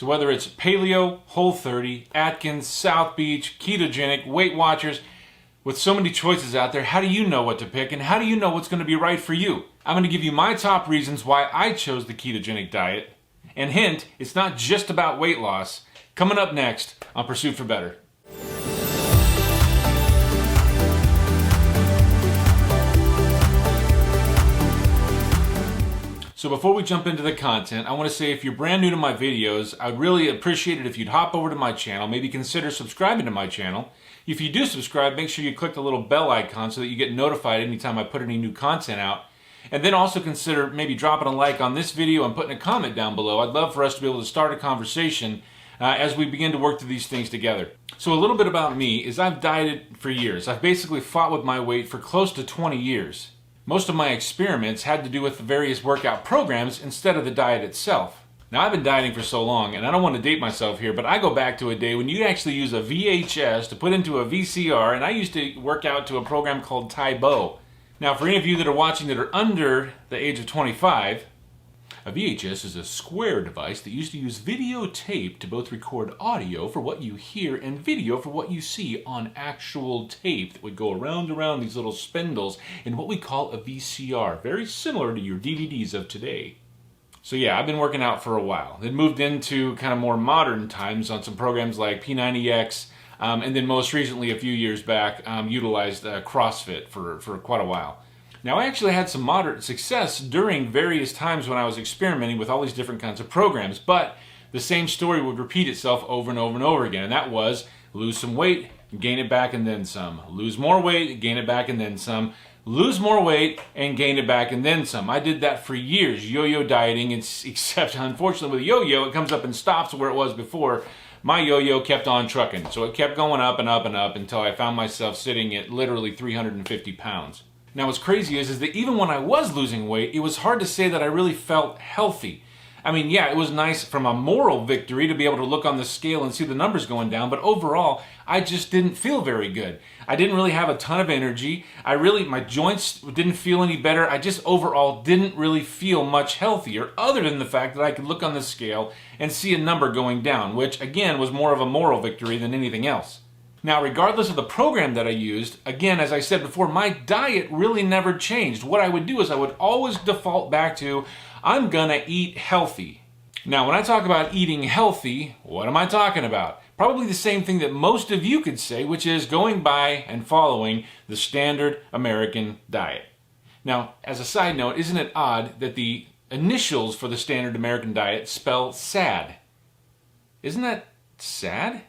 So whether it's Paleo, Whole30, Atkins, South Beach, Ketogenic, Weight Watchers, with so many choices out there, how do you know what to pick and how do you know what's going to be right for you? I'm going to give you my top reasons why I chose the ketogenic diet. And hint, it's not just about weight loss. Coming up next on Pursuit for Better. So before we jump into the content, I want to say if you're brand new to my videos, I'd really appreciate it if you'd hop over to my channel, maybe consider subscribing to my channel. If you do subscribe, make sure you click the little bell icon so that you get notified anytime I put any new content out. And then also consider maybe dropping a like on this video and putting a comment down below. I'd love for us to be able to start a conversation as we begin to work through these things together. So a little bit about me is I've dieted for years. I've basically fought with my weight for close to 20 years. Most of my experiments had to do with the various workout programs instead of the diet itself. Now I've been dieting for so long, and I don't want to date myself here, but I go back to a day when you actually use a VHS to put into a VCR, and I used to work out to a program called Tybo. Now for any of you that are watching that are under the age of 25, a VHS is a square device that used to use videotape to both record audio for what you hear and video for what you see on actual tape that would go around these little spindles in what we call a VCR, very similar to your DVDs of today. So yeah, I've been working out for a while. Then moved into kind of more modern times on some programs like P90X, and then most recently a few years back utilized CrossFit for quite a while. Now I actually had some moderate success during various times when I was experimenting with all these different kinds of programs, but the same story would repeat itself over and over and over again, and that was lose some weight, gain it back and then some. Lose more weight, gain it back and then some. Lose more weight and gain it back and then some. I did that for years, yo-yo dieting, except unfortunately with a yo-yo it comes up and stops where it was before. My yo-yo kept on trucking, so it kept going up and up and up until I found myself sitting at literally 350 pounds. Now what's crazy is that even when I was losing weight, it was hard to say that I really felt healthy. I mean, yeah, it was nice from a moral victory to be able to look on the scale and see the numbers going down, but overall, I just didn't feel very good. I didn't really have a ton of energy. My joints didn't feel any better. I just overall didn't really feel much healthier, other than the fact that I could look on the scale and see a number going down, which again was more of a moral victory than anything else. Now, regardless of the program that I used, again, as I said before, my diet really never changed. What I would do is I would always default back to, I'm gonna eat healthy. Now, when I talk about eating healthy, what am I talking about? Probably the same thing that most of you could say, which is going by and following the standard American diet. Now, as a side note, isn't it odd that the initials for the standard American diet spell SAD? Isn't that sad?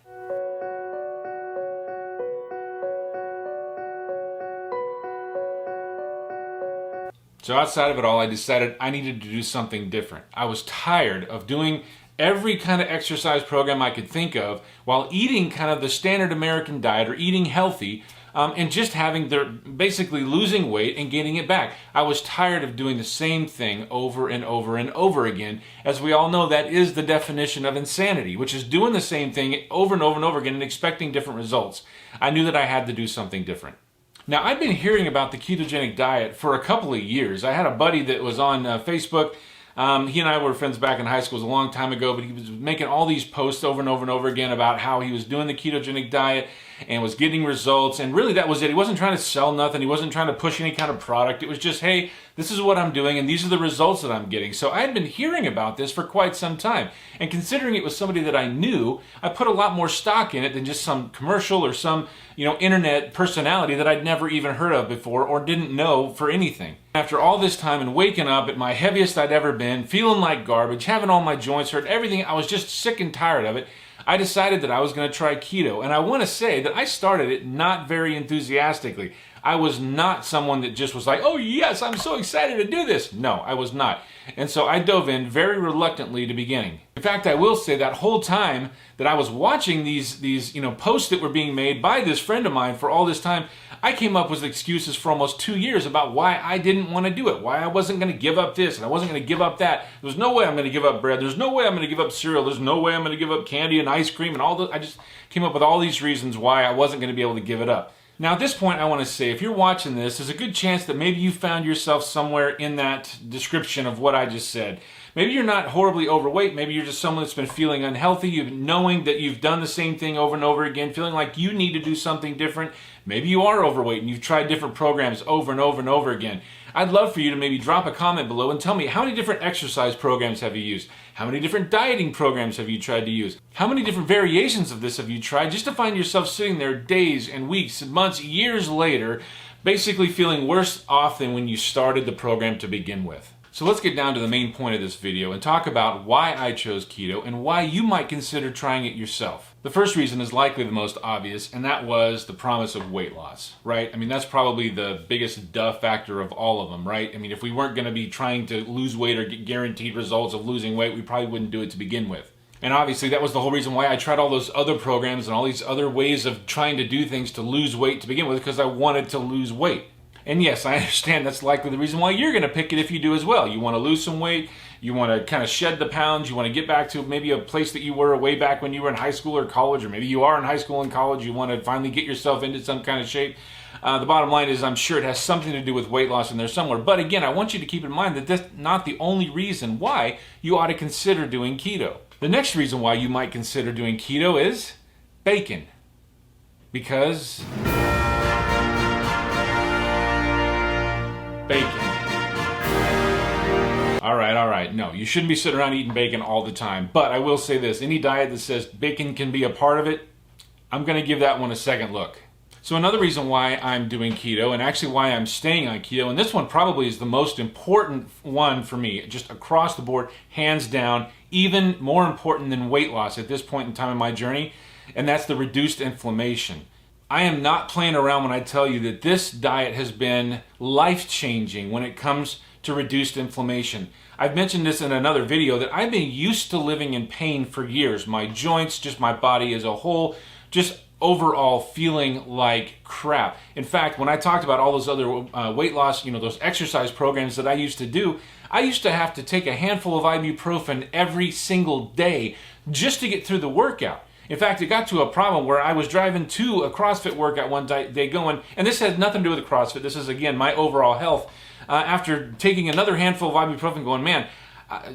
So outside of it all, I decided I needed to do something different. I was tired of doing every kind of exercise program I could think of while eating kind of the standard American diet or eating healthy and just basically losing weight and gaining it back. I was tired of doing the same thing over and over and over again. As we all know, that is the definition of insanity, which is doing the same thing over and over and over again and expecting different results. I knew that I had to do something different. Now, I've been hearing about the ketogenic diet for a couple of years. I had a buddy that was on Facebook. He and I were friends back in high school. It was a long time ago, but he was making all these posts over and over and over again about how he was doing the ketogenic diet and was getting results. And really, that was it. He wasn't trying to sell nothing. He wasn't trying to push any kind of product. It was just, hey, this is what I'm doing, and these are the results that I'm getting. So I had been hearing about this for quite some time. And considering it was somebody that I knew, I put a lot more stock in it than just some commercial or some, internet personality that I'd never even heard of before or didn't know for anything. After all this time and waking up at my heaviest I'd ever been, feeling like garbage, having all my joints hurt, everything, I was just sick and tired of it. I decided that I was going to try keto. And I want to say that I started it not very enthusiastically. I was not someone that just was like, oh yes, I'm so excited to do this. No, I was not. And so I dove in very reluctantly to beginning. In fact, I will say that whole time that I was watching these posts that were being made by this friend of mine for all this time, I came up with excuses for almost 2 years about why I didn't want to do it, why I wasn't going to give up this and I wasn't going to give up that. There's no way I'm going to give up bread. There's no way I'm going to give up cereal. There's no way I'm going to give up candy and ice cream and all that. I just came up with all these reasons why I wasn't going to be able to give it up. Now at this point I want to say, if you're watching this, there's a good chance that maybe you found yourself somewhere in that description of what I just said. Maybe you're not horribly overweight. Maybe you're just someone that's been feeling unhealthy, knowing that you've done the same thing over and over again, feeling like you need to do something different. Maybe you are overweight and you've tried different programs over and over and over again. I'd love for you to maybe drop a comment below and tell me, how many different exercise programs have you used? How many different dieting programs have you tried to use? How many different variations of this have you tried, just to find yourself sitting there days and weeks and months, years later, basically feeling worse off than when you started the program to begin with? So let's get down to the main point of this video and talk about why I chose keto and why you might consider trying it yourself. The first reason is likely the most obvious, and that was the promise of weight loss, right? I mean, that's probably the biggest duh factor of all of them, right? I mean, if we weren't going to be trying to lose weight or get guaranteed results of losing weight, we probably wouldn't do it to begin with. And obviously that was the whole reason why I tried all those other programs and all these other ways of trying to do things to lose weight to begin with, because I wanted to lose weight. And yes, I understand that's likely the reason why you're going to pick it if you do as well. You want to lose some weight, you want to kind of shed the pounds, you want to get back to maybe a place that you were way back when you were in high school or college, or maybe you are in high school and college, you want to finally get yourself into some kind of shape. The bottom line is, I'm sure it has something to do with weight loss in there somewhere. But again, I want you to keep in mind that that's not the only reason why you ought to consider doing keto. The next reason why you might consider doing keto is bacon. Because bacon. All right. No, you shouldn't be sitting around eating bacon all the time. But I will say this, any diet that says bacon can be a part of it, I'm going to give that one a second look. So another reason why I'm doing keto, and actually why I'm staying on keto, and this one probably is the most important one for me, just across the board, hands down, even more important than weight loss at this point in time in my journey, and that's the reduced inflammation. I am not playing around when I tell you that this diet has been life-changing when it comes to reduced inflammation. I've mentioned this in another video that I've been used to living in pain for years. My joints, just my body as a whole, just overall feeling like crap. In fact, when I talked about all those other weight loss, those exercise programs that I used to do, I used to have to take a handful of ibuprofen every single day just to get through the workout. In fact, it got to a problem where I was driving to a CrossFit workout one day going, and this has nothing to do with CrossFit, this is again my overall health, after taking another handful of ibuprofen going, man,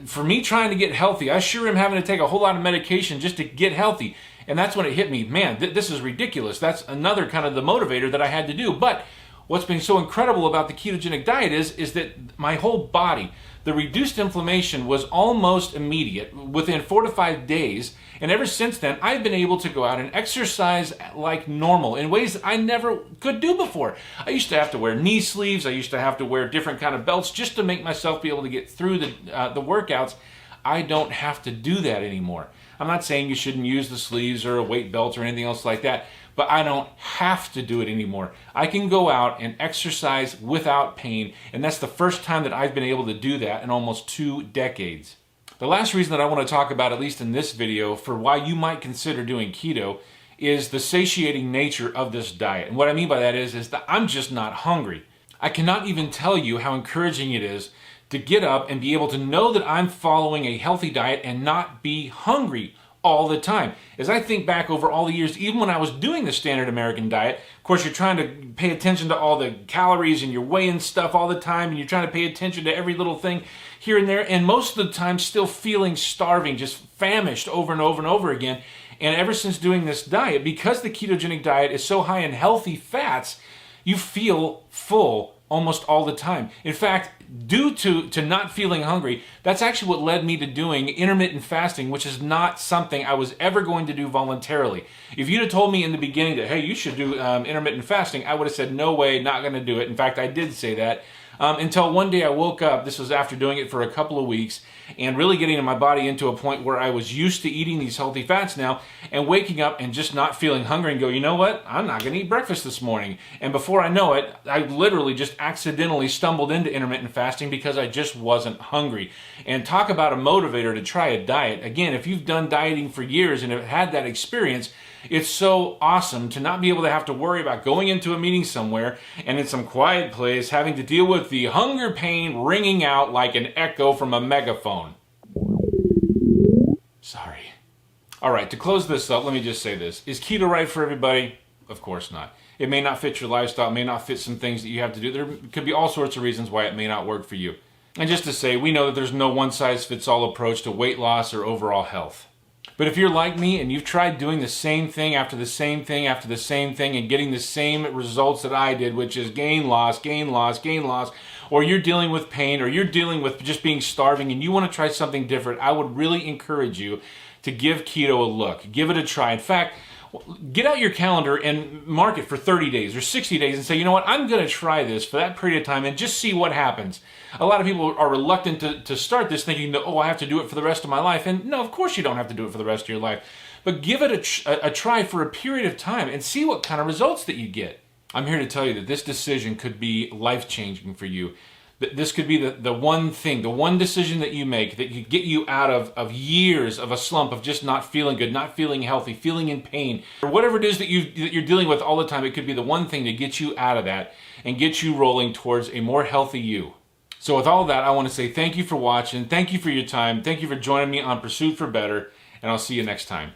for me trying to get healthy, I sure am having to take a whole lot of medication just to get healthy. And that's when it hit me, man, this is ridiculous. That's another kind of the motivator that I had to do. But what's been so incredible about the ketogenic diet is that my whole body, the reduced inflammation was almost immediate, within 4 to 5 days. And ever since then, I've been able to go out and exercise like normal in ways that I never could do before. I used to have to wear knee sleeves. I used to have to wear different kind of belts just to make myself be able to get through the workouts. I don't have to do that anymore. I'm not saying you shouldn't use the sleeves or a weight belt or anything else like that, but I don't have to do it anymore. I can go out and exercise without pain, and that's the first time that I've been able to do that in almost 2 decades. The last reason that I want to talk about, at least in this video, for why you might consider doing keto is the satiating nature of this diet. And what I mean by that is that I'm just not hungry. I cannot even tell you how encouraging it is to get up and be able to know that I'm following a healthy diet and not be hungry all the time. As I think back over all the years, even when I was doing the standard American diet, of course you're trying to pay attention to all the calories and you're weighing stuff all the time and you're trying to pay attention to every little thing here and there, and most of the time still feeling starving, just famished over and over and over again. And ever since doing this diet, because the ketogenic diet is so high in healthy fats, you feel full almost all the time. In fact, due to not feeling hungry, that's actually what led me to doing intermittent fasting, which is not something I was ever going to do voluntarily. If you'd have told me in the beginning that, hey, you should do intermittent fasting, I would have said, no way, not going to do it. In fact, I did say that. Until one day I woke up, this was after doing it for a couple of weeks, and really getting my body into a point where I was used to eating these healthy fats now, and waking up and just not feeling hungry and go, you know what, I'm not going to eat breakfast this morning. And before I know it, I literally just accidentally stumbled into intermittent fasting because I just wasn't hungry. And talk about a motivator to try a diet. Again, if you've done dieting for years and have had that experience, it's so awesome to not be able to have to worry about going into a meeting somewhere and in some quiet place having to deal with the hunger pain ringing out like an echo from a megaphone. Sorry. All right, to close this up, let me just say this. Is keto right for everybody? Of course not. It may not fit your lifestyle, it may not fit some things that you have to do. There could be all sorts of reasons why it may not work for you. And just to say, we know that there's no one-size-fits-all approach to weight loss or overall health. But if you're like me and you've tried doing the same thing after the same thing after the same thing and getting the same results that I did, which is gain, loss, gain, loss, gain, loss, or you're dealing with pain, or you're dealing with just being starving and you want to try something different, I would really encourage you to give keto a look. Give it a try. In fact, get out your calendar and mark it for 30 days or 60 days and say, you know what, I'm going to try this for that period of time and just see what happens. A lot of people are reluctant to start this thinking that, oh, I have to do it for the rest of my life. And no, of course you don't have to do it for the rest of your life. But give it a try for a period of time and see what kind of results that you get. I'm here to tell you that this decision could be life-changing for you. This could be the one thing, the one decision that you make that could get you out of years of a slump of just not feeling good, not feeling healthy, feeling in pain, or whatever it is that you're dealing with all the time. It could be the one thing to get you out of that and get you rolling towards a more healthy you. So with all that, I want to say thank you for watching, thank you for your time, thank you for joining me on Pursuit for Better, and I'll see you next time.